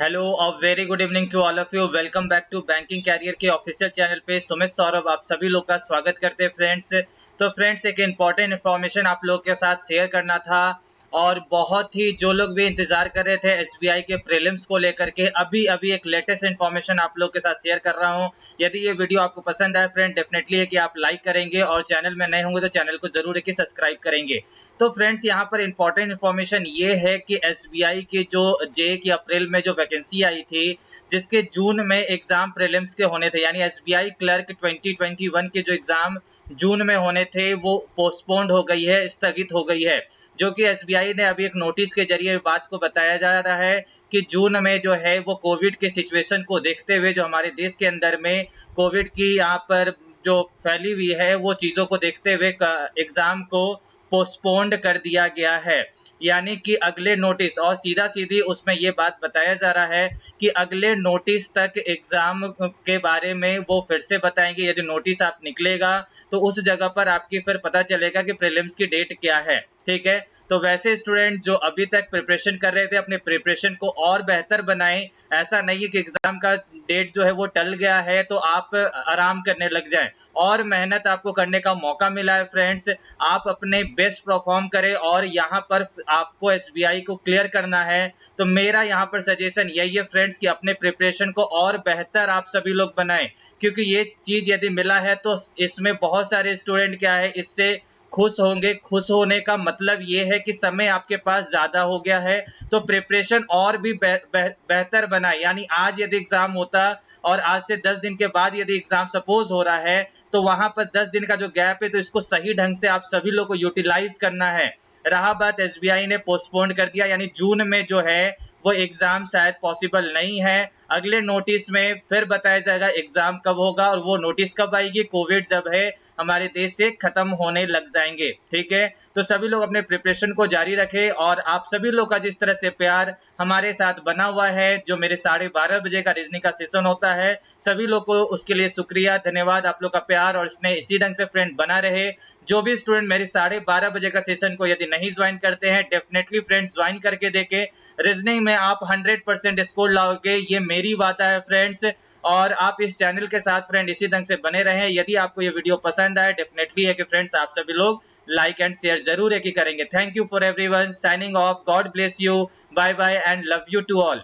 Hello और very good evening to all of you. Welcome back to banking career के official channel पे। सुमित सौरभ आप सभी लोग का स्वागत करते हैं फ्रेंड्स। तो फ्रेंड्स एक इम्पॉर्टेंट इन्फॉर्मेशन आप लोग के साथ शेयर करना था और बहुत ही जो लोग भी इंतजार कर रहे थे एसबीआई के प्रीलिम्स को लेकर के, अभी अभी एक लेटेस्ट इन्फॉर्मेशन आप लोग के साथ शेयर कर रहा हूं। यदि ये वीडियो आपको पसंद आए फ्रेंड, डेफिनेटली है कि आप लाइक करेंगे और चैनल में नए होंगे तो चैनल को जरूर है कि सब्सक्राइब करेंगे। तो फ्रेंड्स यहाँ पर इंपॉर्टेंट इन्फॉर्मेशन ये है कि एसबीआई के जो जे की अप्रैल में जो वैकेंसी आई थी, जिसके जून में एग्जाम प्रीलिम्स के होने थे, यानी एसबीआई क्लर्क 2021 के जो एग्जाम जून में होने थे वो पोस्टपोन्ड हो गई है, स्थगित हो गई है। जो कि एसबीआई ने अभी एक नोटिस के जरिए बात को बताया जा रहा है कि जून में जो है वो कोविड के सिचुएशन को देखते हुए, जो हमारे देश के अंदर में कोविड की यहाँ पर जो फैली हुई है वो चीज़ों को देखते हुए एग्जाम को पोस्टपोन्ड कर दिया गया है। यानी कि अगले नोटिस, और सीधा सीधी उसमें ये बात बताया जा रहा है कि अगले नोटिस तक एग्जाम के बारे में वो फिर से बताएंगे। यदि नोटिस आप निकलेगा तो उस जगह पर आपकी फिर पता चलेगा कि प्रीलिम्स की डेट क्या है। ठीक है, तो वैसे स्टूडेंट जो अभी तक प्रिपरेशन कर रहे थे अपने प्रिपरेशन को और बेहतर बनाएं। ऐसा नहीं है कि एग्जाम का डेट जो है वो टल गया है तो आप आराम करने लग जाएं, और मेहनत आपको करने का मौका मिला है फ्रेंड्स। आप अपने बेस्ट परफॉर्म करें और यहाँ पर आपको एसबीआई को क्लियर करना है। तो मेरा यहाँ पर सजेशन यही है फ्रेंड्स कि अपने प्रिपरेशन को और बेहतर आप सभी लोग बनाएं, क्योंकि ये चीज यदि मिला है तो इसमें बहुत सारे स्टूडेंट क्या है इससे खुश होंगे। खुश होने का मतलब ये है कि समय आपके पास ज्यादा हो गया है तो प्रिपरेशन और भी बेहतर बनाए। यानी आज यदि एग्जाम होता और आज से 10 दिन के बाद यदि एग्जाम सपोज हो रहा है तो वहां पर 10 दिन का जो गैप है तो इसको सही ढंग से आप सभी लोग को यूटिलाइज करना है। रहा बात एसबीआई ने पोस्टपोन कर दिया, यानी जून में जो है वो एग्जाम शायद पॉसिबल नहीं है। अगले नोटिस में फिर बताया जाएगा एग्जाम कब होगा, और वो नोटिस कब आएगी, कोविड जब है हमारे देश से खत्म होने लग जाएंगे। ठीक है, तो सभी लोग अपने प्रिपरेशन को जारी रखें, और आप सभी लोग का जिस तरह से प्यार हमारे साथ बना हुआ है, जो मेरे 12:30 बजे का रीजनिंग का सेशन होता है, सभी लोग को उसके लिए शुक्रिया, धन्यवाद। आप लोग का प्यार और स्नेह इसी ढंग से फ्रेंड बना रहे। जो भी स्टूडेंट मेरे 12:30 बजे का सेशन को यदि नहीं ज्वाइन करते हैं, डेफिनेटली फ्रेंड्स ज्वाइन करके देखें। रीजनिंग में आप 100% स्कोर लाओगे, ये मेरी वादा है फ्रेंड्स। और आप इस चैनल के साथ फ्रेंड इसी ढंग से बने रहें। यदि आपको ये वीडियो पसंद आए, डेफिनेटली है कि फ्रेंड्स आप सभी लोग लाइक एंड शेयर जरूर है कि करेंगे। Thank you for everyone, signing off, God bless you, bye bye and love you to all.